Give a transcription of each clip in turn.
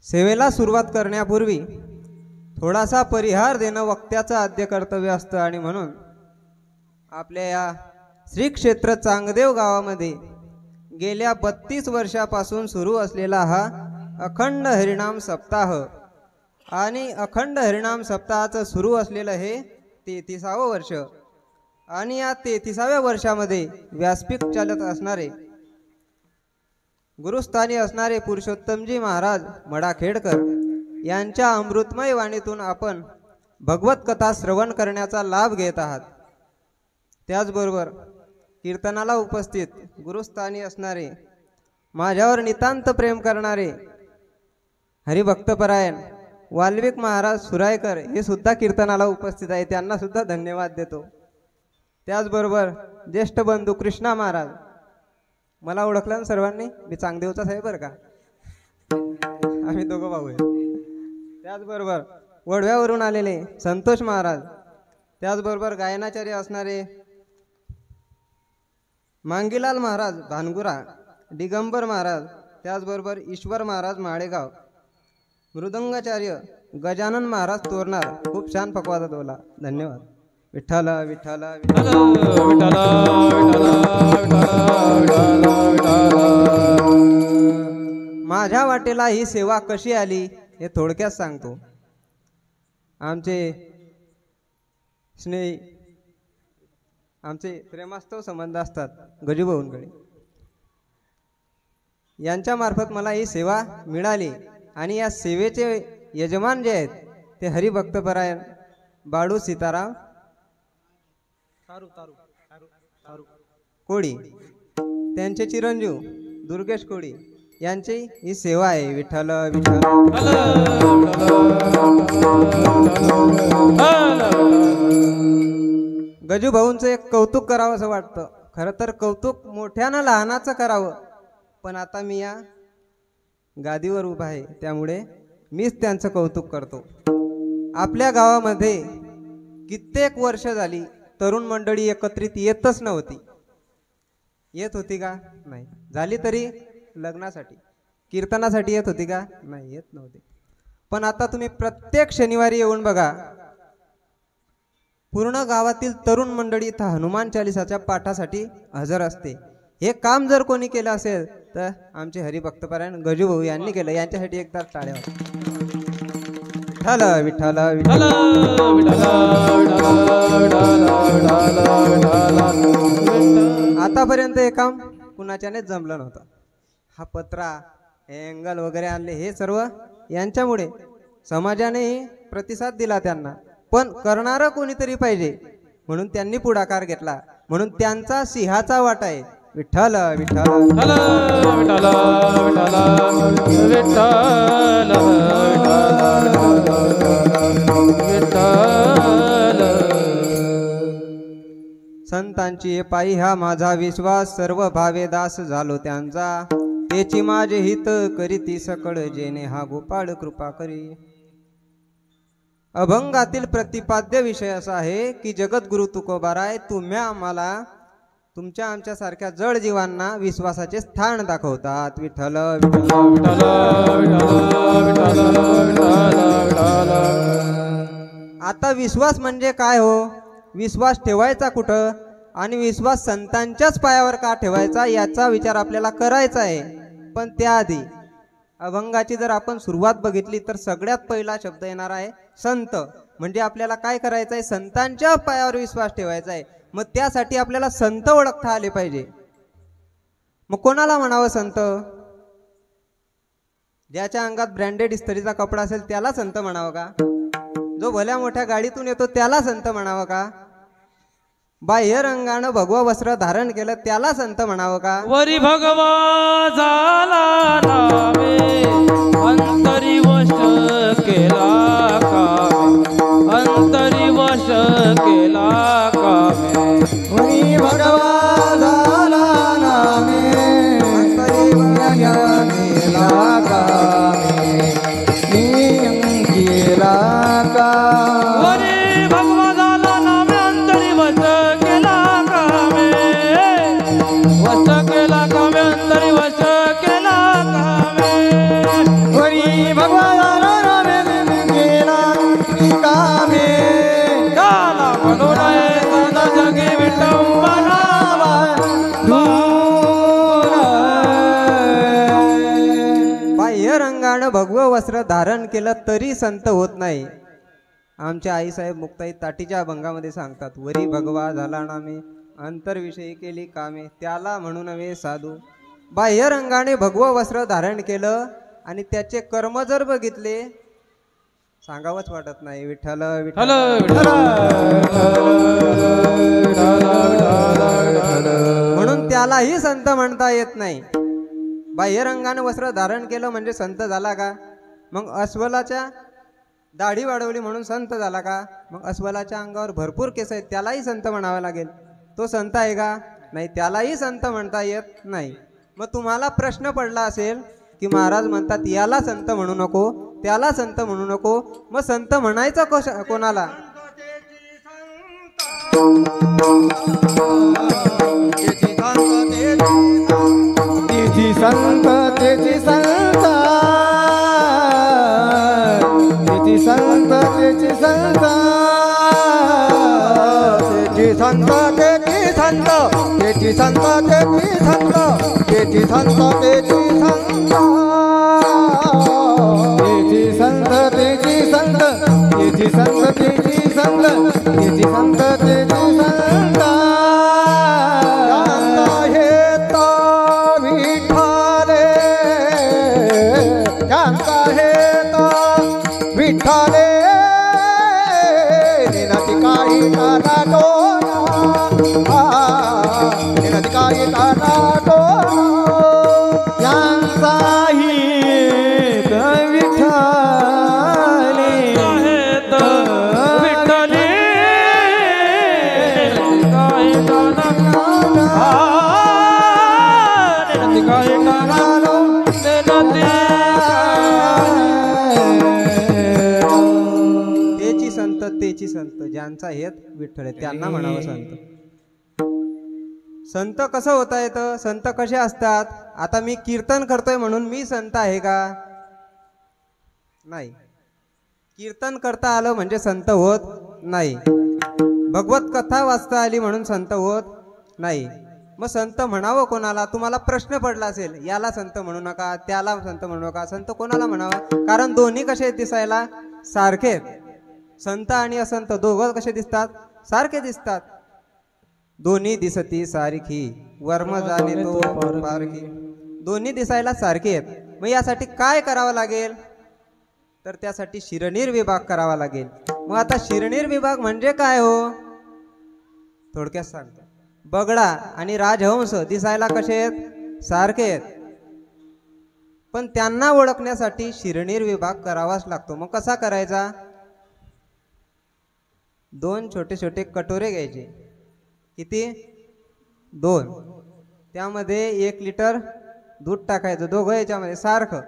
सेवेला सुरुवात करण्यापूर्वी थोडासा परिहार देणं वक्त्याचं आद्य कर्तव्य असतं आणि म्हणून आपल्या या श्री क्षेत्र चांगदेव गावामध्ये गेल्या 32 वर्षापासून सुरू असलेला हा अखंड हरिनाम सप्ताह आणि अखंड हरिनाम सप्ताहाचं सुरू असलेलं हे 33वे वर्ष आणि या 33व्या वर्षामध्ये व्यासपीठ चालत असणारे गुरुस्थानी असणारे पुरुषोत्तमजी महाराज मडाखेडकर यांच्या अमृतमय वाणीतून आपण भगवत कथा श्रवण करण्याचा लाभ घेत आहात। त्याचबरोबर कीर्तनाला उपस्थित गुरुस्थानी असणारे माझ्यावर नितांत प्रेम करणारे हरिभक्तपरायण वाल्मिक महाराज सुरायकर हे सुद्धा कीर्तनाला उपस्थित आहे, त्यांना सुद्धा धन्यवाद देतो। त्याचबरोबर ज्येष्ठ बंधू कृष्णा महाराज, मला ओळखलं ना सर्वांनी, मी चांगदेवचा साहेब बरं का, आम्ही दोघं भाऊ आहे। त्याचबरोबर वडव्यावरून आलेले संतोष महाराज, त्याचबरोबर गायनाचार्य असणारे मांगीलाल महाराज भानगुरा, दिगंबर महाराज, त्याचबरोबर ईश्वर महाराज माळेगाव, मृदंगाचार्य गजानन महाराज तोरणार, खूप छान पकवादा बोला, धन्यवाद। विठ्ठल विठ्ठल विठ्ठल विठ्ठल माझ्या वाटेला ही सेवा कशी आली हे थोडक्यात सांगतो। आमचे स्नेही, आमचे प्रेमास्तव संबंध असतात गजूभाऊंकडे, यांच्या मार्फत मला ही सेवा मिळाली आणि या सेवेचे यजमान जे आहेत ते हरिभक्तपरायण बाळू सीताराम कोळी, त्यांचे चिरंजीव दुर्गेश कोळी यांची ही सेवा आहे। विठ्ठल विठ्ठल गजू भाऊंचं एक कौतुक करावं असं वाटतं, खरं तर कौतुक मोठ्यानं लहानाचं करावं, पण आता मी या गादीवर उभा आहे त्यामुळे मीच त्यांचं कौतुक करतो। आपल्या गावामध्ये कित्येक वर्ष झाली तरुण मंडळी एकत्रित येतच नव्हती, येत होती का? नाही। झाली तरी लग्नासाठी कीर्तनासाठी येत होती का? नाही, येत नव्हती। पण आता तुम्ही प्रत्येक शनिवारी येऊन बघा, पूर्ण गावातील तरुण मंडळी इथं हनुमान चालिसाच्या पाठासाठी हजर असते। हे काम जर कोणी केलं असेल तर आमचे हरिभक्तपरायण गजू भाऊ यांनी केलं, यांच्यासाठी एकदा टाळ्या। विठ्ठल विठ्ठल आतापर्यंत हे काम कुणाच्यानेच जमलं नव्हतं। हा पत्रा, एंगल वगैरे आणले हे सर्व यांच्यामुळे समाजाने प्रतिसाद दिला त्यांना, पण करणारं कोणीतरी पाहिजे म्हणून त्यांनी पुढाकार घेतला, म्हणून त्यांचा सिंहाचा वाटा आहे। विठ्ठल विठ्ठल विठ्ठल संतांची पायी हा माझा विश्वास, सर्व भावे दास झालो त्यांचा, तेची माझे हित करीती सकळ जेणे हा गोपाळ कृपा करी। अभंगातील प्रतिपाद्य विषय असा आहे की जगद्गुरु तुकोबाराय तुम्ही आम्हाला तुमच्या आमच्या सारख्या जड जीवांना विश्वासाचे स्थान दाखवतात। विठ्ठल विठ्ठल आता विश्वास म्हणजे काय हो, विश्वास ठेवायचा कुठं आणि विश्वास संतांच्याच पायावर का ठेवायचा याचा विचार आपल्याला करायचा आहे। पण त्याआधी अभंगाची जर आपण सुरुवात बघितली तर सगळ्यात पहिला शब्द येणार आहे संत, म्हणजे आपल्याला काय करायचं आहे, संतांच्या पायावर विश्वास ठेवायचा आहे। मग त्यासाठी आपल्याला संत ओळखता आले पाहिजे। मग कोणाला म्हणावं संत? ज्याच्या अंगात ब्रँडेड इस्त्रीचा कपडा असेल त्याला संत म्हणावं का? जो भल्या मोठ्या गाडीतून येतो त्याला संत म्हणावं का? बाह्य रंगानं भगवा वस्त्र धारण केलं त्याला संत म्हणावं का? वरी भगवा झाला नामे अंतरी वश केला कामे, अंतरी वश केला कामे, वरी भगवा झाला नामे अंतरी वश केला कामे, केला वरी भगवा झाला नामे अंतरी वश केला कामे, भगवं वस्त्र धारण केलं तरी संत होत नाही. आमच्या आईसाहेब मुक्ताई ताटीच्या अभंगामध्ये सांगतात, वरी भगवा झाला नामे अंतरविषयी केली कामे त्याला म्हणून नव्हे साधू. बाह्य रंगाने भगवं वस्त्र धारण केलं आणि त्याचे कर्म जर बघितले सांगावंच वाटत नाही. विठ्ठल विठ्ठल म्हणून त्यालाही संत म्हणता येत नाही. बाह्य रंगाने वस्त्र धारण केलं म्हणजे संत झाला का? मग अस्वलाच्या दाढी वाढवली म्हणून संत झाला का? मग अस्वलाच्या अंगावर भरपूर केस आहेत त्यालाही संत म्हणावं लागेल. तो संत आहे का? नाही, त्यालाही संत म्हणता येत नाही. मग तुम्हाला प्रश्न पडला असेल की महाराज म्हणतात याला संत म्हणू नको, त्याला संत म्हणू नको, मग संत म्हणायचं कोणाला? तेची संत तेची संत तेची संत तेची संत तेची संत तेची संत तेची संत तेची संत तेची संत तेची संत तेची संत तेची संत तेची संत तेची संत तेची संत तेची संत विठ्ठले निनती काही काना डोना निनती काही काना डोना यांचाही विठ्ठले विठ्ठले काय तेची संत ज्यांचा हेत विठ्ठल आहे त्यांना म्हणावं संत. संत कसं होता येतं? संत कसे असतात? आता मी कीर्तन करतोय म्हणून मी संत आहे का? नाही. कीर्तन करता आलं म्हणजे संत होत नाही. भगवत कथा वाचता आली म्हणून संत होत नाही. मग संत म्हणावं कोणाला? तुम्हाला प्रश्न पडला असेल, याला संत म्हणू नका, त्याला संत म्हणू नका, संत कोणाला म्हणावा? कारण दोन्ही कसे दिसायला सारखे. संत आणि असंत दोघं कसे दिसतात? सारखे दिसतात. दोन्ही दिसती सारखी वर्म जाणे तो पारखी. दोन्ही दिसायला सारखे आहेत. मग यासाठी काय करावं लागेल? तर त्यासाठी शिरनीर विभाग करावा लागेल. मग आता शिरनीर विभाग म्हणजे काय हो? थोडक्यात सांगतो. बगडा आणि राजहंस दिसायला कसे आहेत? सारखे आहेत. पण त्यांना ओळखण्यासाठी शिरनीर विभाग करावाच लागतो. मग कसा करायचा? दोन छोटे छोटे कटोरे घ्यायचे. किती? दोन. त्यामध्ये 1 लिटर दूध टाकायचं. दोघं याच्यामध्ये सारखं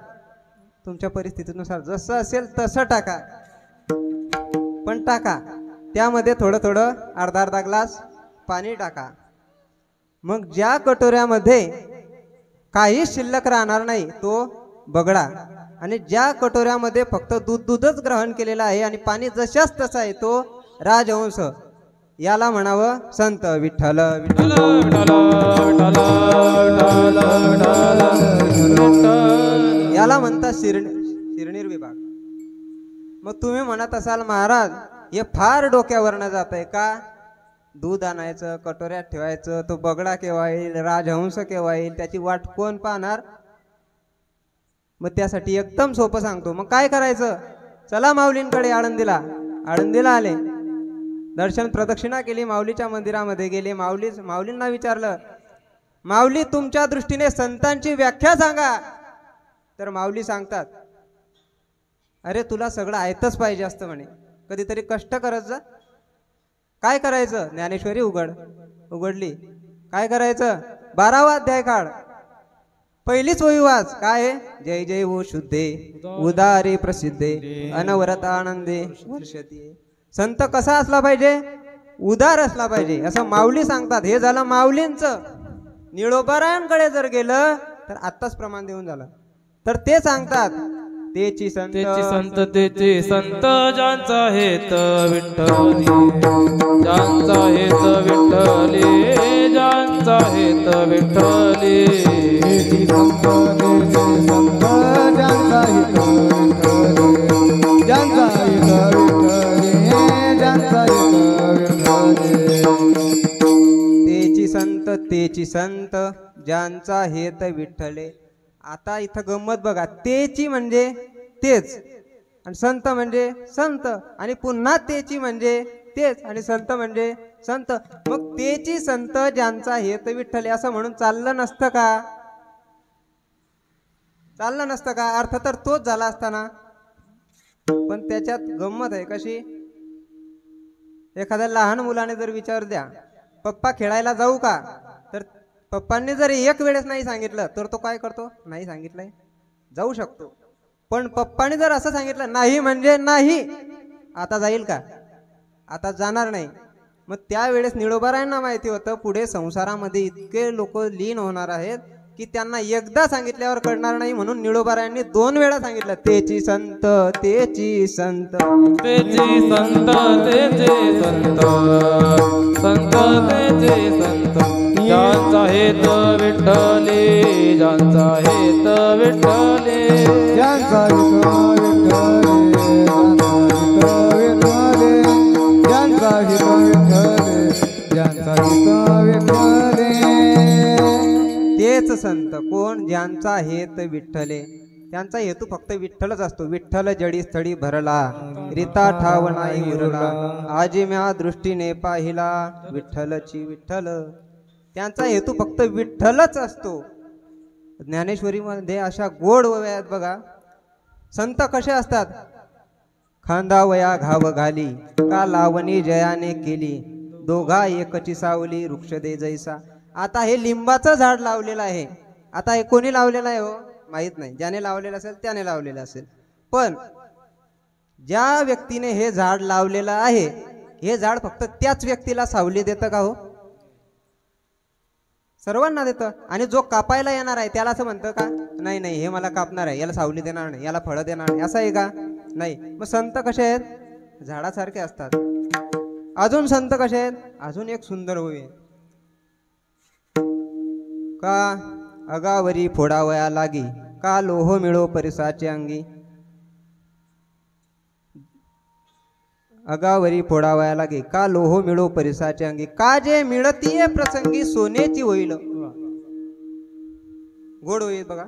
तुमच्या परिस्थितीनुसार जसं असेल तसं टाका, पण टाका. त्यामध्ये थोडं थोडं अर्धा ग्लास पाणी टाका. मग ज्या कटोऱ्यामध्ये काही शिल्लक राहणार नाही तो बगडा, आणि ज्या कटोऱ्यामध्ये फक्त दूधच ग्रहण केलेलं आहे आणि पाणी जशाच तसा आहे तो राजहंस. याला म्हणावं संत. विठ्ठल विठ्ठल याला म्हणतात शिरनीर विभाग. मग तुम्ही म्हणत असाल महाराज हे फार डोक्यावरनं जात आहे का? दूध आणायचं, कटोऱ्यात ठेवायचं, तो बगडा केव्हा येईल, राजहंस केव्हा येईल, त्याची वाट कोण पाहणार? मग त्यासाठी एकदम सोपं सांगतो. मग काय करायचं? चला माऊलींकडे. आळंदीला आले. दर्शन प्रदक्षिणा केली. माऊलीच्या मंदिरामध्ये गेले. माऊलींना विचारलं, माऊली तुमच्या दृष्टीने संतांची व्याख्या सांगा. तर माऊली सांगतात, अरे तुला सगळं ऐकतच पाहिजे असतं म्हणे, कधीतरी कष्ट करत जा. काय करायचं? ज्ञानेश्वरी उघडली. काय करायचं? 12वा अध्याय काढ. पहिलीच वही वाच. काय? जय जय वो शुद्धे उदारे प्रसिद्धे अनवरत आनंदे वर्षती. संत कसा असला पाहिजे? उदार असला पाहिजे असं माऊली सांगतात. हे झालं माऊलींचं. निळोबारायांकडे जर गेलं तर आत्ताच प्रमाण देऊन झालं. तर ते सांगतात तेची संत तेची संत ज्यांचा हेत विठ्ठली, ज्यांचा हेत विठ्ठली, ज्यांचा हेत विठ्ठली. तेची संत ज्यांचा ज्यांचा हित विठ्ठले ज्यांचा हित विठ्ठले तेची संत ज्यांचा हेत विठ्ठले. आता इथं गंमत बघा, तेची म्हणजे तेच आणि संत म्हणजे संत आणि पुन्हा तेची म्हणजे तेच आणि संत म्हणजे संत. मग तेची संत ज्यांचा हेत विठ्ठले असं म्हणून चाललं नसतं का? चाललं नसतं का? अर्थ तर तोच झाला असताना. पण त्याच्यात गंमत आहे कशी, एखाद्या लहान मुलाने जर विचार द्या पप्पा खेळायला जाऊ का, तर पप्पांनी जर एक वेळेस नाही सांगितलं तर तो काय करतो? नाही सांगितलंय, जाऊ शकतो. पण पप्पांनी जर असं सांगितलं नाही म्हणजे नाही, आता जाईल का? आता जाणार नाही. मग त्यावेळेस निळोबारायांना माहिती होतं पुढे संसारामध्ये इतके लोक लीन होणार आहेत की त्यांना एकदा सांगितल्यावर कळणार नाही, म्हणून निळोबारायांनी 2 वेळा सांगितलं तेची संत तेची संत तेचे संत तेचे संत संत तेचे संत ज्यांचा हेत विठ्ठले ज्यांचा हेत विठ्ठले ज्यांचा हित विठ्ठले ज्यांचा हित विठ्ठले ज्यांचा हित विठ्ठले. तेच संत कोण? ज्यांचा हेत विठ्ठले. त्यांचा हेतू फक्त विठ्ठलच असतो. विठ्ठल जडी स्थळी भरला रीता ठाव नाही उरला आजी म्या दृष्टीने पाहिला विठ्ठलची विठ्ठल. त्यांचा हेतू फक्त विठ्ठलच असतो. ज्ञानेश्वरीमध्ये अशा गोड ओव्या आहेत बघा. संत कसे असतात? खांदावया घाव घाली का लावणी जयाने केली दोघा एकची सावली वृक्ष दे जैसा. आता हे लिंबाचं झाड लावलेलं आहे. आता हे कोणी लावलेलं आहे हो माहित नाही. ज्याने लावलेलं असेल त्याने लावलेलं असेल. पण ज्या व्यक्तीने हे झाड लावलेलं आहे, हे झाड फक्त त्याच व्यक्तीला सावली देतं का हो? सर्वांना देतं. आणि जो कापायला येणार आहे त्याला असं म्हणतं का? नाही नाही, हे मला कापणार आहे, याला सावली देणार नाही, याला फळं देणार नाही, असं आहे का? नाही. मग संत कसे आहेत? झाडासारखे असतात. अजून संत कसे आहेत? अजून एक सुंदर ओवी आहे का अगावरी फोडावया लागी का लोह मिळो परिसाचे अंगी. अगावरी फोडावया लागे का लोह मिळो परिसाचे अंगी का जे मिळतीये प्रसंगी सोनेची होईल. गोड होईल बघा.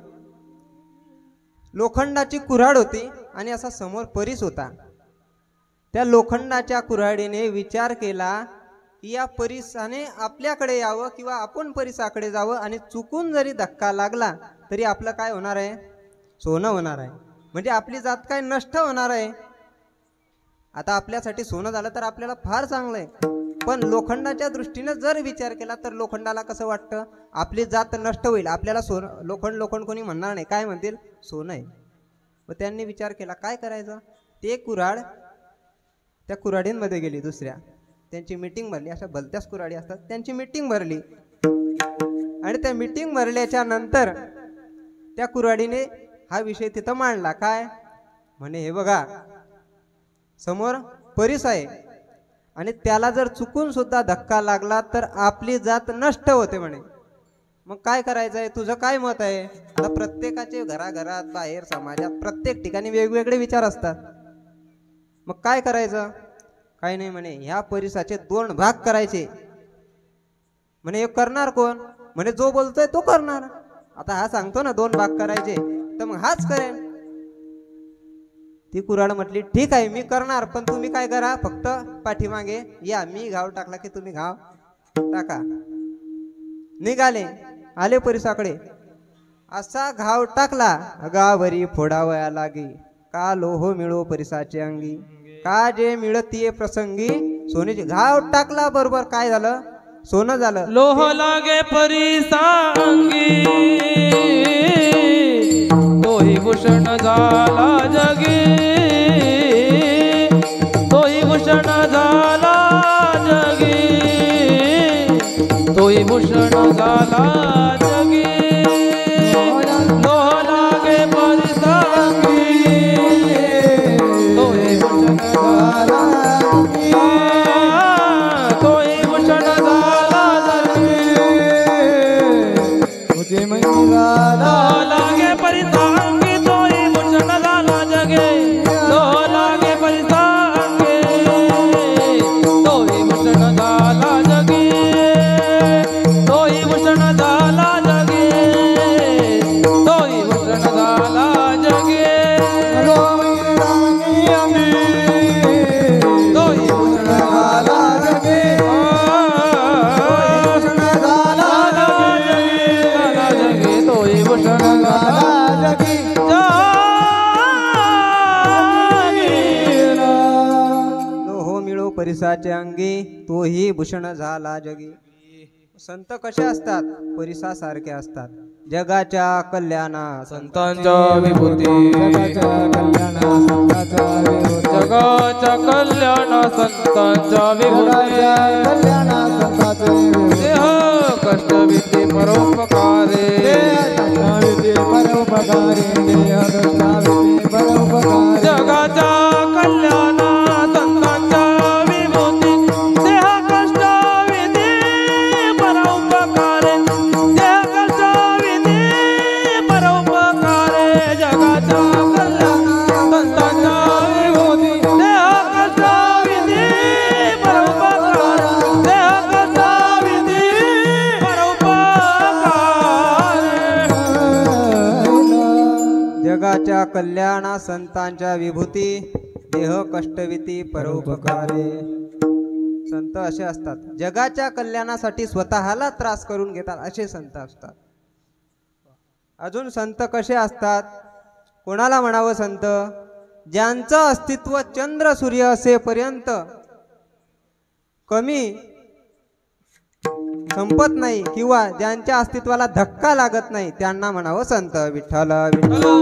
लोखंडाची कुऱ्हाड होती आणि असा समोर परीस होता. त्या लोखंडाच्या कुऱ्हाडीने विचार केला की या परीसाने आपल्याकडे यावं किंवा आपण परीसाकडे जावं आणि चुकून जरी धक्का लागला तरी आपलं काय होणार आहे? सोनं होणार आहे. म्हणजे आपली जात काय नष्ट होणार आहे. आता आपल्यासाठी सोनं झालं तर आपल्याला फार चांगलं आहे. पण लोखंडाच्या दृष्टीने जर विचार केला तर लोखंडाला कसं वाटतं? आपली जात नष्ट होईल, आपल्याला सोनं लोखंड कोणी म्हणणार नाही, काय म्हणतील? सोनं आहे. मग त्यांनी विचार केला काय करायचं. ते कुऱ्हाड त्या कुऱ्हाडींमध्ये गेली दुसऱ्या, त्यांची मीटिंग भरली. अशा भलत्याच कुऱ्हाडी असतात, त्यांची मीटिंग भरली आणि त्या मीटिंग भरल्याच्या नंतर त्या कुऱ्हाडीने हा विषय तिथं मांडला. काय म्हणे? हे बघा समोर परीस आहे आणि त्याला जर चुकून सुद्धा धक्का लागला तर आपली जात नष्ट होते म्हणे. मग काय करायचं आहे? तुझं काय मत आहे? आता प्रत्येकाचे घराघरात बाहेर समाजात प्रत्येक ठिकाणी वेगवेगळे विचार असतात. मग काय करायचं? काही नाही म्हणे, ह्या परिसाचे 2 भाग करायचे म्हणे. एक करणार कोण? म्हणे जो बोलतोय तो करणार. आता हा सांगतो ना 2 भाग करायचे तर मग हाच करेन. ती कुऱ्हाड म्हटली ठीक आहे मी करणार, पण तुम्ही काय करा फक्त पाठीमागे या, मी घाव टाकला की तुम्ही घाव टाका. निघाले, आले परिसाकडे. असा घाव टाकला गावरी फोडावया लागी का लोह मिळो परिसाचे अंगी का जे मिळतीये प्रसंगी सोनेची. घाव टाकला बरोबर काय झालं? सोनं झालं. लोह लागे परिसांगी तोही भूषण झाला जगी तोही भूषण झाला जगी तोही भूषण झाला जगी. लोह लागे परिसांगी तोही भूषण झाला तोही भूषण झाला जगी. तुझे महिला लागे परिसांगी तोही भूषण झाला परिसाचे अंगी तोही भूषण झाला जगी. संत कसे असतात? परिसासारखे असतात. जगाच्या कल्याणा संतांच्या विभूती जगाच्या कल्याणा संतांच्या विभूती जगाच्या कल्याणा संतांच्या विभूती जगाच्या कल्याणा संतांच्या विभूती देह कष्ट विद्ये परोपकारे कष्टाविधी परोपकारी देह कष्टाविधी परोपकारी जगाच्या कल्याणा संतांच्या विभूती देह कष्ट विधी परोपकारे देह कष्ट विधी परोपकारे जगाच्या कल्याणा संतांच्या विभूती देह कष्ट विधी परोपकारे देह कष्ट विधी परोपकारे जगाच्या कल्याणा संतांच्या विभूती देह कष्टविती परोपकारे. संत असे असतात जगाच्या कल्याणासाठी स्वतःला त्रास करून घेतात असे संत असतात. अजून संत कसे असतात? कोणाला म्हणावं संत? ज्यांचं अस्तित्व चंद्र सूर्य असेपर्यंत कमी संपत नाही किंवा ज्यांच्या अस्तित्वाला धक्का लागत नाही त्यांना म्हणावं संत. विठ्ठल विठ्ठल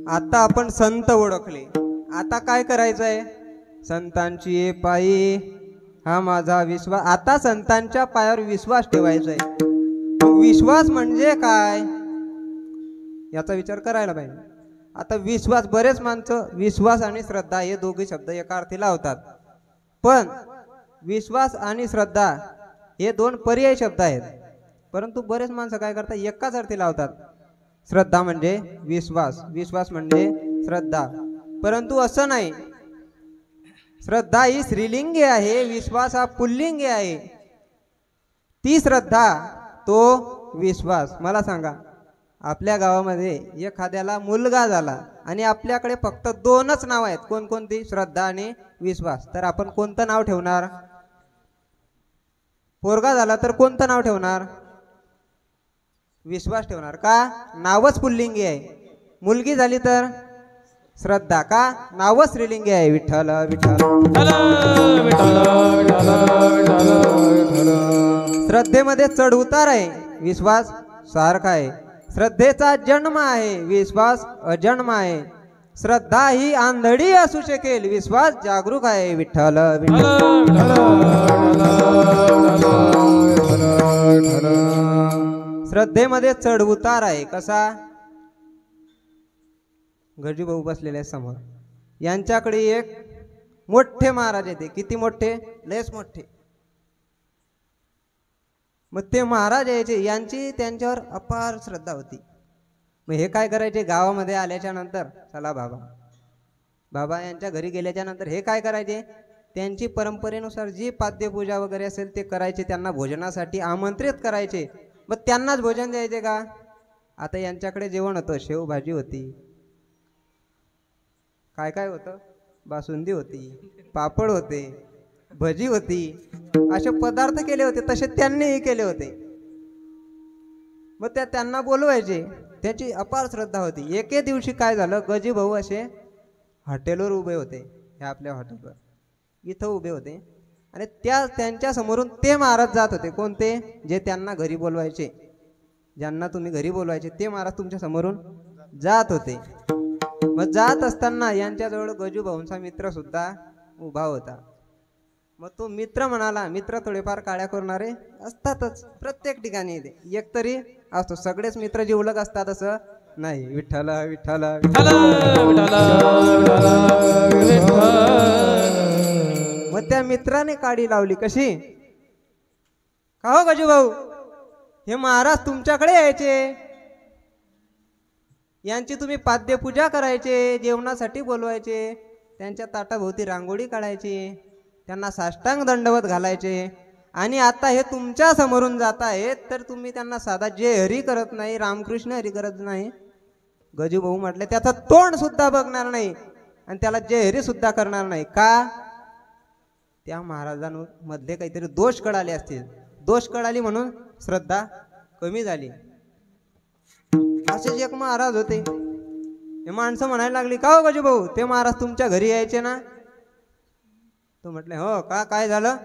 आता आपण संत ओळखले. आता काय करायचंय? संतांची पायी हा माझा विश्वास. आता संतांच्या पायावर विश्वास ठेवायचा आहे. विश्वास म्हणजे काय याचा विचार करायला पाहिजे. आता विश्वास, बरेच माणसं विश्वास आणि श्रद्धा हे दोघे शब्द एका अर्थी लावतात, पण विश्वास आणि श्रद्धा हे दोन पर्यायी शब्द आहेत. परंतु बरेच माणसं काय करतात? एकाच अर्थी लावतात. श्रद्धा म्हणजे विश्वास, विश्वास म्हणजे श्रद्धा. परंतु असं नाही. श्रद्धा ही स्त्रीलिंगी आहे, विश्वास हा पुल्लिंगी आहे. ती श्रद्धा, तो विश्वास. मला सांगा, आपल्या गावामध्ये एखाद्याला मुलगा झाला आणि आपल्याकडे फक्त दोनच नाव आहेत, कोणकोणती? श्रद्धा आणि विश्वास. तर आपण कोणतं नाव ठेवणार? पोरगा झाला तर कोणतं नाव ठेवणार? विश्वास ठेवणार. का? नावच पुल्लिंगी आहे. मुलगी झाली तर श्रद्धा. का? नावच स्त्रीलिंगी आहे. विठ्ठल विठ्ठल. श्रद्धेमध्ये चढ उतार आहे, विश्वास सारखा आहे. श्रद्धेचा जन्म आहे, विश्वास अजन्म आहे. श्रद्धा ही आंधळी असू शकेल, विश्वास जागरूक आहे. विठ्ठल श्रद्धेमध्ये चढ उतार आहे. कसा? गरजू भाऊ बसलेले समोर, यांच्याकडे एक मोठे महाराज येते. किती मोठे? लयच मोठे. मग ते महाराज यायचे, यांची त्यांच्यावर अपार श्रद्धा होती. मग हे काय करायचे? गावामध्ये आल्याच्या नंतर, चला बाबा बाबा यांच्या घरी गेल्याच्या नंतर हे काय करायचे? त्यांची परंपरेनुसार जी पाद्यपूजा वगैरे असेल ते करायचे. त्यांना भोजनासाठी आमंत्रित करायचे. मग त्यांनाच भोजन द्यायचे का? आता यांच्याकडे जेवण होतं, शेव भाजी होती, काय काय होतं? बासुंदी होती, पापड होते, भजी होती, असे पदार्थ केले होते. तसे त्यांनीही केले होते. मग त्यांना बोलवायचे. त्याची अपार श्रद्धा होती. एके दिवशी काय झालं, गजी भाऊ असे हॉटेलवर उभे होते, हे आपल्या हॉटेलवर इथं उभे होते आणि त्यांच्या समोरून ते महाराज जात होते. कोणते? जे त्यांना घरी बोलवायचे, ज्यांना तुम्ही घरी बोलवायचे ते महाराज तुमच्या समोरून जात होते. मग जात असताना यांच्याजवळ गजू भाऊंचा मित्र सुद्धा उभा होता. मग तो मित्र म्हणाला, मित्र थोडेफार काळ्या करणारे असतातच प्रत्येक ठिकाणी, एक तरी असतो. सगळेच मित्र जिवलग असतात असं नाही. विठ्ठल विठ्ठल मग त्या मित्राने काडी लावली. कशी? का हो गजू भाऊ, हे महाराज तुमच्याकडे यायचे, यांची तुम्ही पाद्यपूजा करायचे, जेवणासाठी बोलवायचे, त्यांच्या ताटाभोवती रांगोळी काढायची, त्यांना साष्टांग दंडवत घालायचे, आणि आता हे तुमच्या समोरून जात आहेत तर तुम्ही त्यांना साधा जे हरी करत नाही, रामकृष्ण हरी करत नाही. गजू भाऊ म्हटले, त्याचं तोंड सुद्धा बघणार नाही आणि त्याला जे हरी सुद्धा करणार नाही. का? त्या महाराजांमधले काहीतरी दोष कळाले असतील. दोष कळाली म्हणून श्रद्धा कमी झाली. असेच एक महाराज होते. हे माणसं म्हणायला लागली, का हो गजू भाऊ, ते महाराज तुमच्या घरी यायचे ना? तो म्हटले, हो का, काय झालं?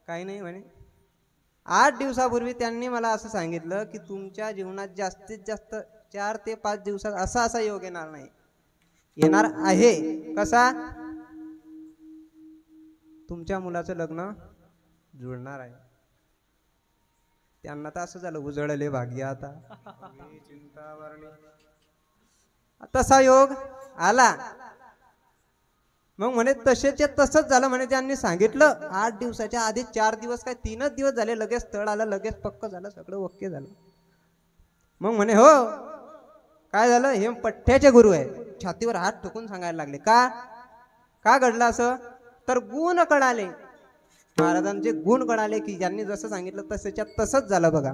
काही नाही म्हणे. 8 दिवसापूर्वी त्यांनी मला असं सांगितलं की तुमच्या जीवनात जास्तीत जास्त 4 ते 5 दिवसात असा असा योग येणार नाही, येणार आहे. कसा? तुमच्या मुलाचं लग्न जुळणार आहे. त्यांना तर असं झालं, उजळले भाग्य आता. तसा योग आला. मग म्हणे तसेचे तसंच झालं म्हणे. त्यांनी सांगितलं 8 दिवसाच्या आधी 4 दिवस काय 3च दिवस झाले, लगेच स्थळ आलं, लगेच पक्क झालं, सगळं ओके झालं. मग म्हणे, हो काय झालं? हे पठ्ठ्याचे गुरु आहे. छातीवर हात ठोकून सांगायला लागले. का घडलं असं? तर गुण कळाले, महाराजांचे गुण कळाले की ज्यांनी जसं सांगितलं तसंच्या तसंच झालं बघा.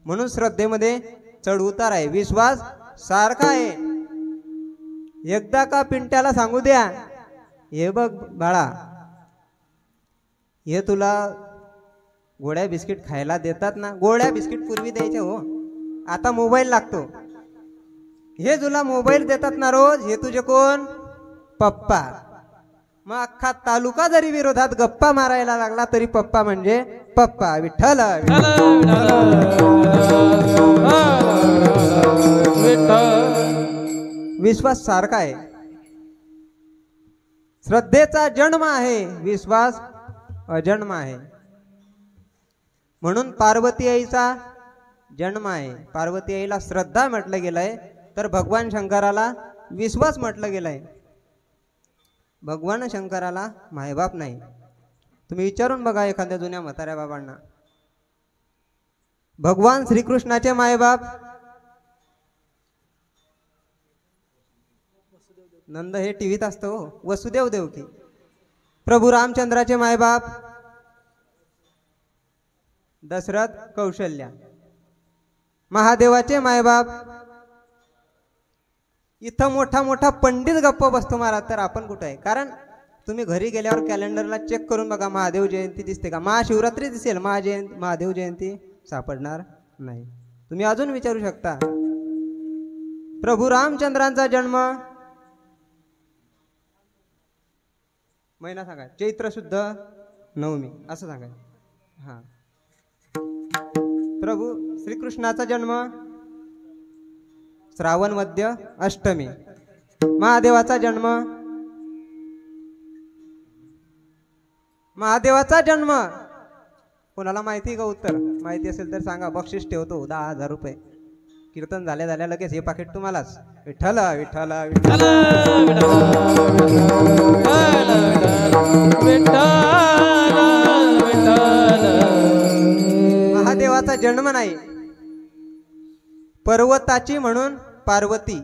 म्हणून श्रद्धेमध्ये चढ उतार आहे, विश्वास सारखा आहे. एकदा का पिंट्याला सांगू द्या, हे बघ बाळा, हे तुला गोळ्या बिस्किट खायला देतात ना, गोळ्या बिस्किट पूर्वी द्यायचे हो, आता मोबाईल लागतो. हे तुला मोबाईल देतात ना रोज, हे तुझे कोण? पप्पा. मग अख्खा तालुका जरी विरोधात गप्पा मारायला लागला तरी पप्पा म्हणजे पप्पा. विठ्ठल विश्वास सारखा आहे. श्रद्धेचा जन्म आहे, विश्वास अजन्म आहे. म्हणून पार्वती आईचा जन्म आहे. पार्वती आईला श्रद्धा म्हटलं गेलंय, तर भगवान शंकराला विश्वास म्हटलं गेलंय. भगवान शंकराला मायबाप नाही. तुम्ही विचारून बघा एखाद्या जुन्या म्हाताऱ्या बाबांना. भगवान श्रीकृष्णाचे मायबाप नंद, हे टीव्हीत असतं हो, वसुदेव देवकी. प्रभू रामचंद्राचे मायबाप दशरथ कौशल्या. महादेवाचे मायबाप, इथं मोठा मोठा पंडित गप्प बसतो महाराज, तर आपण कुठं आहे? कारण तुम्ही घरी गेल्यावर कॅलेंडरला चेक करून बघा, महादेव जयंती दिसते का? महाशिवरात्री दिसेल, महादेव जयंती सापडणार नाही. तुम्ही अजून विचारू शकता. प्रभू रामचंद्रांचा जन्म महिना सांगा, चैत्र शुद्ध नवमी असं सांगा. हा. प्रभू श्रीकृष्णाचा जन्म श्रावण मध्य अष्टमी. महादेवाचा जन्म, महादेवाचा जन्म कोणाला माहिती का? उत्तर माहिती असेल तर सांगा, बक्षीस ठेवतो 10,000 रुपये. कीर्तन झाल्या झाल्या लगेच हे पाकिट तुम्हालाच. विठ्ठल विठ्ठल विठ्ठल महादेवाचा जन्म नाही. पर्वताची म्हणून पार्वती.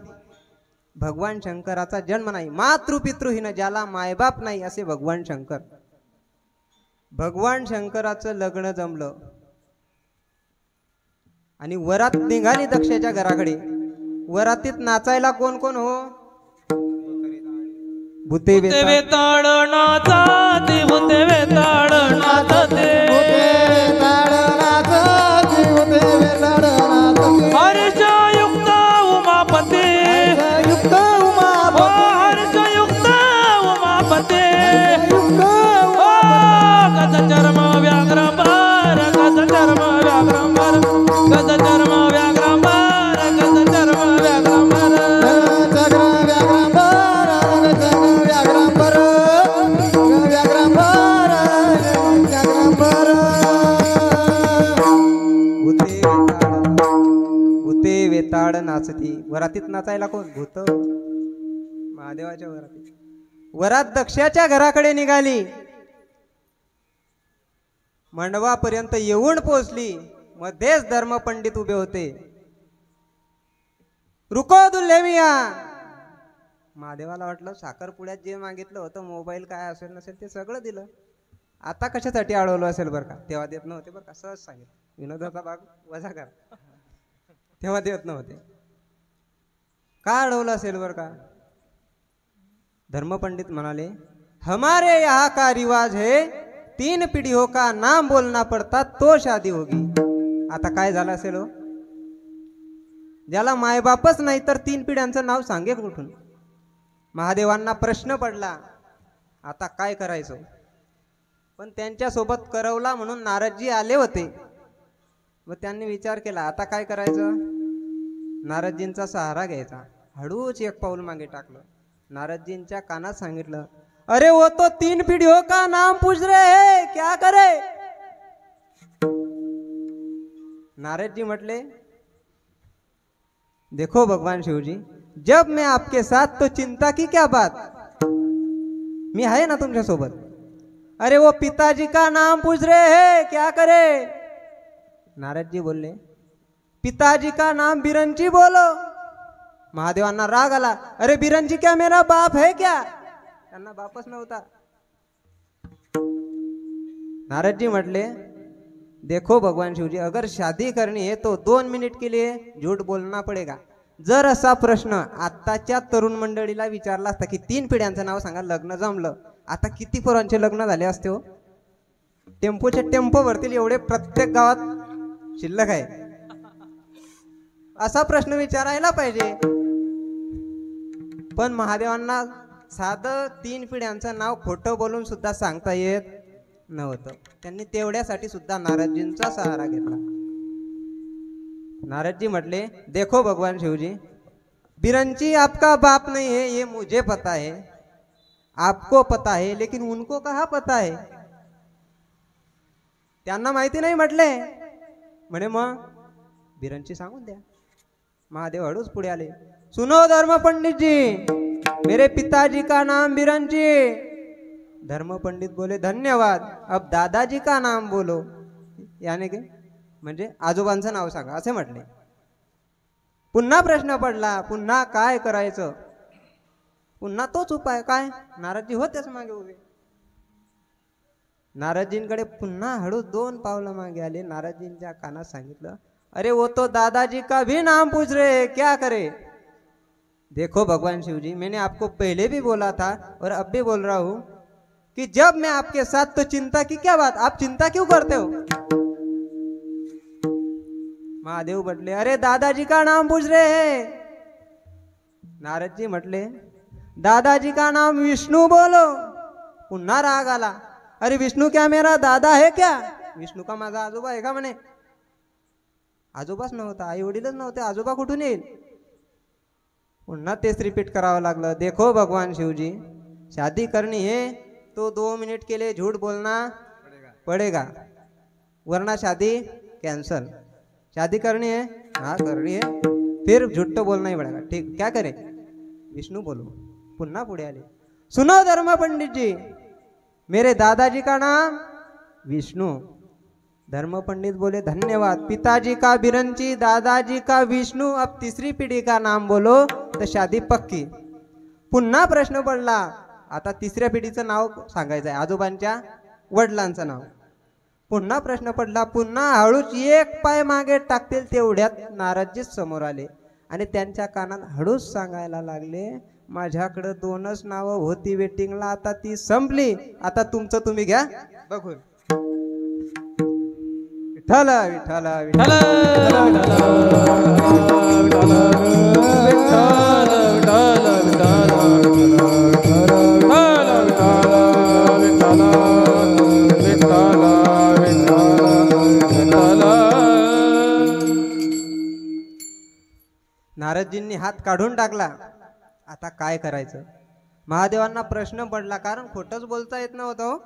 भगवान शंकराचा जन्म नाही. मातृपितृहीन, ज्याला मायबाप नाही असे भगवान शंकर. भगवान शंकराचं लग्न जमलं आणि वरात निघाली दक्षाच्या घराकडे. वरातीत नाचायला कोण कोण हो? भूते वेताळ नाचते, भूते वेताळ नाचते, भूते वेताळ नाचते, भूते वेताळ नाचते. नाचती. वरातीत नाचायला कोण? भूत. महादेवाच्या वरातीत. वरात दक्षाच्या घराकडे निघाली. मंडपापर्यंत येऊन पोचली. मध्येच धर्मपंडित उभे होते. रुको दुल्हेमिया. महादेवाला वाटलं साखरपुड्यात जे मागितलं होतं, मोबाईल काय असेल नसेल ते सगळं दिलं. आता कशासाठी अडवलं असेल बरं का? तेव्हा देत नव्हते बरं का, सहज सांगितलं. विनोदाचा भाग वजा करा. तेव्हा देत नव्हते. का अडवलं असेल बरं का? धर्मपंडित म्हणाले, हमारे यहाँ का रिवाज है, 3 पीढ़ियों का नाम बोलना पड़ता तो शादी होगी. आता काय झालं असेल हो? ज्याला मायबापच नाही तर 3 पिढ्यांचं नाव सांगे कुठून? महादेवांना प्रश्न पडला, आता काय करायचं? पण त्यांच्यासोबत करवला म्हणून नारदजी आले होते. व त्यांनी विचार केला, आता काय करायचं? नारदजींचा सहारा घ्यायचा. हळूच एक पाऊल मागे टाकलं. नारदजींच्या कानात सांगितलं, अरे वो तो 3 पीढ़ियों का नाम पूछ रहे हैं, क्या करे? नारदजी म्हटले, देखो भगवान शिवजी, जब मैं आपके साथ तो चिंता की क्या बात, मी आहे ना तुमच्या सोबत. अरे वो पिताजी का नाम पूछ रहे हैं, क्या करे? नारदजी बोलले, पिताजी का नाम बिरंची बोलो. महादेवांना राग आला, अरे बिरंची क्या मेरा बाप है क्या? त्यांना बापच नव्हता. नारदजी म्हटले, देखो भगवान शिवजी, अगर शादी करनी है तो 2 मिनट के लिए झूठ बोलना पड़ेगा. जर असा प्रश्न आत्ताच्या तरुण मंडळीला विचारला असता की 3 पिढ्यांचं नाव सांगा, लग्न जमलं, आता किती पोरांचे लग्न झाले असते हो? टेम्पोचे टेम्पो भरतील एवढे प्रत्येक गावात शिल्लक आहे. असा प्रश्न विचारायला पाहिजे. पण महादेवांना साधं 3 पिढ्यांचं नाव खोटं बोलून सुद्धा सांगता येत नव्हतं. त्यांनी तेवढ्यासाठी सुद्धा नारदजींचा सहारा घेतला. नारदजी म्हटले, देखो भगवान शिवजी, बिरंची आपका बाप नहीं है ये मुझे पता है, आपको पता है, लेकिन उनको कहाँ पता है? त्यांना माहिती नाही म्हटले. म्हणे मग बिरंची सांगून द्या. महादेव हळूच पुढे आले. सुनो धर्म पंडित जी, मेरे पिताजी का नाम बिरंची. धर्म पंडित बोले, धन्यवाद, अब दादाजी का नाम बोलो. याने के म्हणजे आजोबांचं नाव सांगा असे म्हटले. पुन्हा प्रश्न पडला, पुन्हा काय करायचं? पुन्हा तोच उपाय. काय? नारदजी होतेच मागे उभे. नारदजींकडे पुन्हा हळूच 2 पावलं मागे आले. नारदजींच्या कानात सांगितलं, अरे वो तो दादाजी का भी नाम पूछ रहे हैं, क्या करे? देखो भगवान शिवजी, मैंने आपको पहले भी बोला था और अब भी बोल रहा हूं कि जब मैं आपके साथ तो चिंता की क्या बात, आप चिंता क्यों करते हो? महादेव म्हटले, अरे दादाजी का नाम पूछ रहे हैं. नारदजी म्हटले, दादाजी का नाम विष्णु बोलो. पुन्हा राग आला, अरे विष्णु क्या मेरा दादा है क्या? विष्णु का माझा आजोबा आहे का? म्हणे आजोबाच नव्हता, आई वडीलच नव्हते, आजोबा कुठून येईल? पुन्हा तेच रिपीट करावं लागलं. देखो भगवान शिवजी, शादी करनी है तो 2 मिनट के लिए झूठ बोलना पड़ेगा, वरना शादी कैंसल. शादी करनी है? हाँ करनी है, फिर झूठ तो बोलना ही पड़ेगा. ठीक, क्या करें? विष्णु बोलो. पुन्हा पुढे आले. सुनो धर्म पंडित जी, मेरे दादाजी का नाम विष्णु. धर्म पंडित बोले, धन्यवाद, पिताजी का बिरंची, दादाजी का विष्णु, अब 3री पीढ़ी का नाम बोलो तो शादी पक्की. पुन्हा प्रश्न पडला, आता 3ऱ्या पिढीचं नाव सांगायचं आहे, आजोबांच्या वडिलांचं नाव. पुन्हा प्रश्न पडला. पुन्हा हळूच 1 पाय मागे टाकतील तेवढ्यात नारदजीच समोर आले आणि त्यांच्या कानात हळूच सांगायला लागले, माझ्याकडे 2च नावं होती वेटिंगला, आता ती संपली, आता तुमचं तुम्ही घ्या बघून. विठ्ठल विठ्ठल विठ्ठल नारदजींनी हात काढून टाकला. आता काय करायचं? महादेवांना प्रश्न पडला, कारण खोटंच बोलता येत नव्हतं.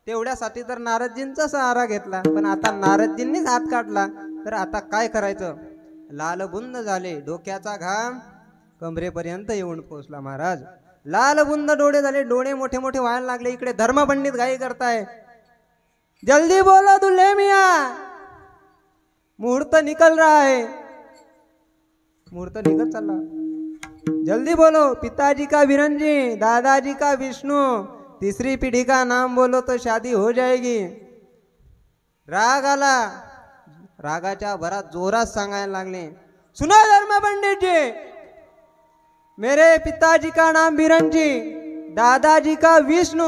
तेवढ्यासाठी तर नारदजींचा सहारा घेतला, पण आता नारदजींनीच हात काढला, तर आता काय करायचं? लालबुंद झाले, डोक्याचा घाम कमरेपर्यंत येऊन पोहोचला महाराज. लालबुंद डोळे झाले, डोळे मोठे मोठे व्हायला लागले. इकडे धर्मपंडित घाई करताय, जल्दी बोलो दुल्हे मियाँ, मुहूर्त निकल रहा है. मुहूर्त निकल चला, जल्दी बोलो. पिताजी का बिरंजी, दादाजी का विष्णु, तीसरी पीढ़ी का नाम बोलो तो शादी हो जाएगी. राग आला, रागाच्या भरात जोरात सांगायला लागले, सुना धर्म पंडित जी, मेरे पिताजी का नाम बिरंजी, दादाजी का विष्णु,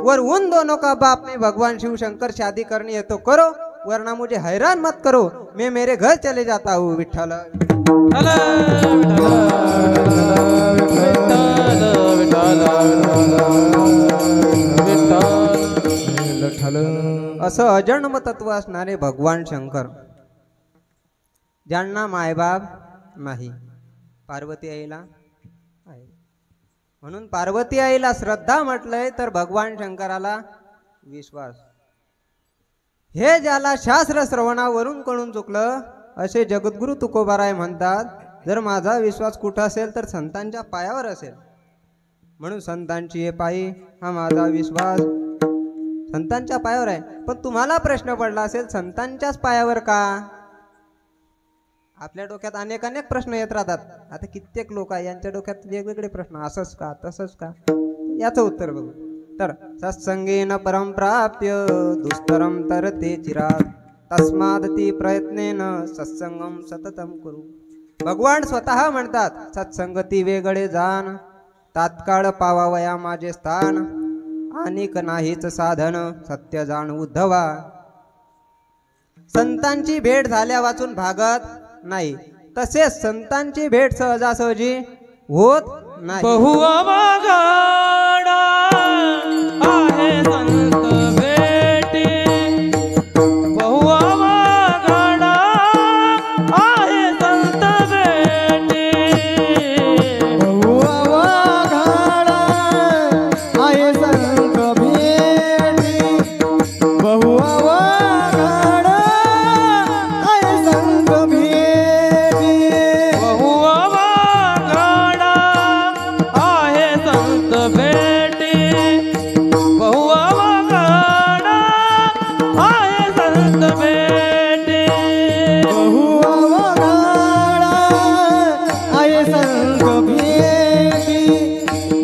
और उन दोनों का बाप में भगवान शिव शंकर, शादी करनी है तो करो वरना मुझे हैरान मत करो, मैं मेरे घर चले जाता हूँ. विठ्ठल असं अजन्म तत्व असणारे भगवान शंकर, ज्यांना मायबाप नाही, पार्वती आईला आहे. म्हणून पार्वती आईला श्रद्धा म्हटलंय तर भगवान शंकराला विश्वास. हे ज्याला शास्त्र श्रवणावरून कळून चुकलं असे जगद्गुरु तुकोबाराय म्हणतात, जर माझा विश्वास कुठं असेल तर संतांच्या पायावर असेल. म्हणून संतांची हे पायी हा माझा विश्वास संतांच्या पायावर आहे. पण तुम्हाला प्रश्न पडला असेल, संतांच्याच पायावर का? आपल्या डोक्यात अनेक अनेक प्रश्न येत राहतात. आता कित्येक लोक आहे यांच्या डोक्यात वेगवेगळे प्रश्न, असंच का तसंच का, याचं उत्तर बघू. तर सत्संगेन परम प्राप्य दुस्तरम तरते चिरात, तस्मादती प्रयत्नेन सत्संगम सततम करू. भगवान स्वतः म्हणतात, सत्संगती वेगळे जाण, तात्काळ पावावया माझे स्थान, अनेक नाहीच साधन सत्य जाण उद्धवा. संतांची भेट झाल्या वाचून भागत नाही, तसेच संतांची भेट सहजासहजी होत नाही. बहुअवघड आहे संत भेटी, बहुअवघड आहे संत भेटी, बहुअवघड आहे संत भेटी, बहुअवघड आहे संत भेटी, बहुअवघड आहे संत भेटी, बहुअवघड आहे संत भेटी, बहुअवघड आहे संत भेटी,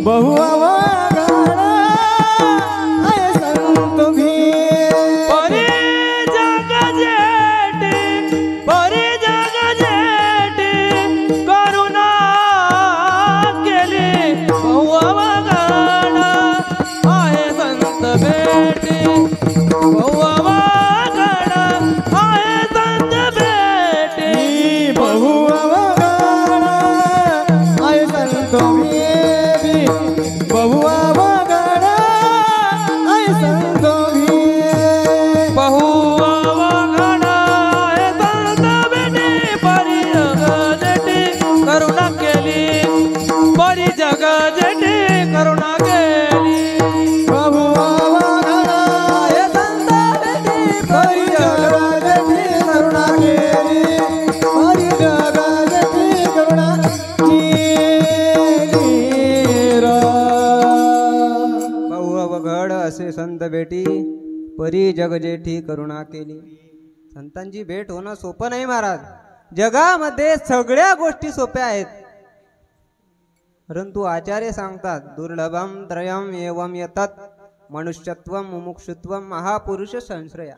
बहुअवघड आहे संत भेटी. परी जग जेठी, परी जग जेठी करुणा केली, बहुअवघड आहे संत भेटी, बहुअवघड आहे संत भेटी, बहुअवघड आहे संत भेटी, बहुअवघड आहे संत भेटी. बहुअवघड आहे संत भेटी, परी जग जेठी करुणा केली, परी जग जेठी करुणा केली. बहुअवघड आहे संत भेटी, परी जगती करुणा केली, परी जगती करुणा केली रा. बहु अवघड असे संत भेटी, परी जगजेठी करुणा केली. संतांची भेट होणं सोपं नाही महाराज. जगामध्ये सगळ्या गोष्टी सोप्या आहेत, परंतु आचार्य सांगतात, दुर्लभम त्रयम एवं यतत मनुष्यत्वम मुमुक्षुत्वम महापुरुष संश्रया.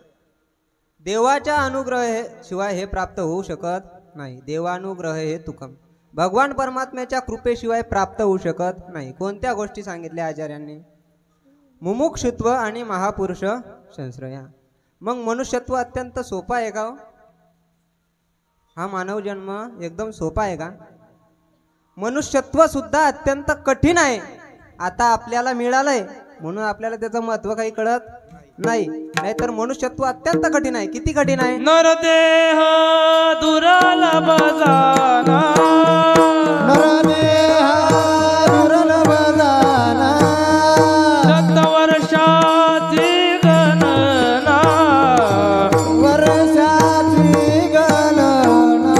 देवाच्या अनुग्रह शिवाय हे प्राप्त होऊ शकत नाही. देवानुग्रह हे तुकम, भगवान परमात्म्याच्या कृपेशिवाय प्राप्त होऊ शकत नाही. कोणत्या गोष्टी सांगितल्या आचार्यांनी? मुमुक्षुत्व आणि महापुरुष संश्रया. मग मनुष्यत्व अत्यंत सोपा आहे का? हा मानव जन्म एकदम सोपा आहे का? मनुष्यत्व सुद्धा अत्यंत कठीण आहे. आता आपल्याला मिळालंय म्हणून आपल्याला त्याचं महत्व काही कळत नाही, नाहीतर मनुष्यत्व अत्यंत कठीण आहे. किती कठीण आहे? नरदेह दुर्लभ जाना, नरदेह दुर्लभ जाना, शतवर्षाची गणना, वर्षाची गणना,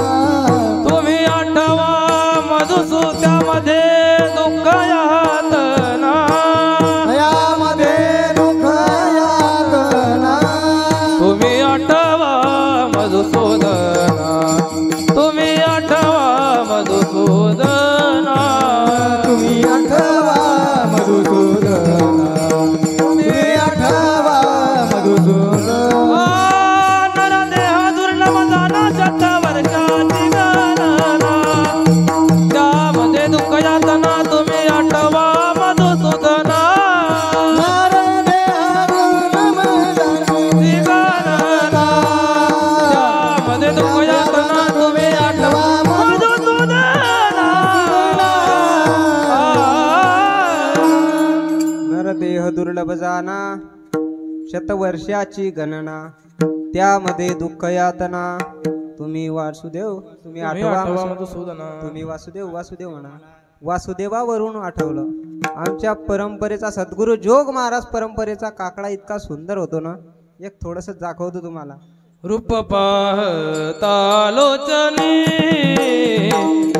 देह दुर्लभ जाना, शतवर्षाची गणना, त्यामध्ये दुःख यातना. तुम्ही वासुदेव, तुम्ही आठवा तुम्ही वासुदेव वासुदेव म्हणा. वासुदेवावरून आठवलं. आमच्या परंपरेचा सद्गुरु जोग महाराज परंपरेचा काकडा इतका सुंदर होतो ना, एक थोडस दाखवतो तुम्हाला. रूप पाहता लोचनी,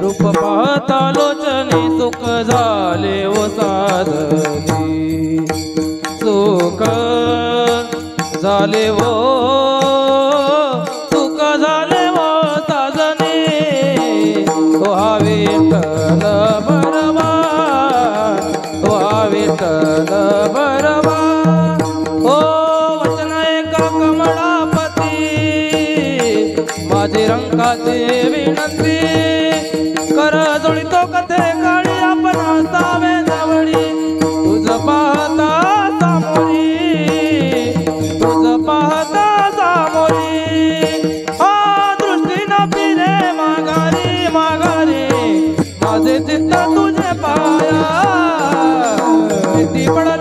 रूप पाहता लोचनी, सुख झाले ओ साधनी, सुख झाले वो, सुख झाले वो साधनी. ओ हा विठ्ठल बरवा, ओ हा विठ्ठल बरवा. ओ वचन एका कमळापती, माझी रंकाचे विनंती. कर जोडितो कथे काळी, आपण असावे जवळी. तुझ पाहता सामोरी, तुझ पाहता सामोरी. हा दृष्टी न फिरे माघारी, माघारी. माझे चित्त तुझे पाया, भीती पडली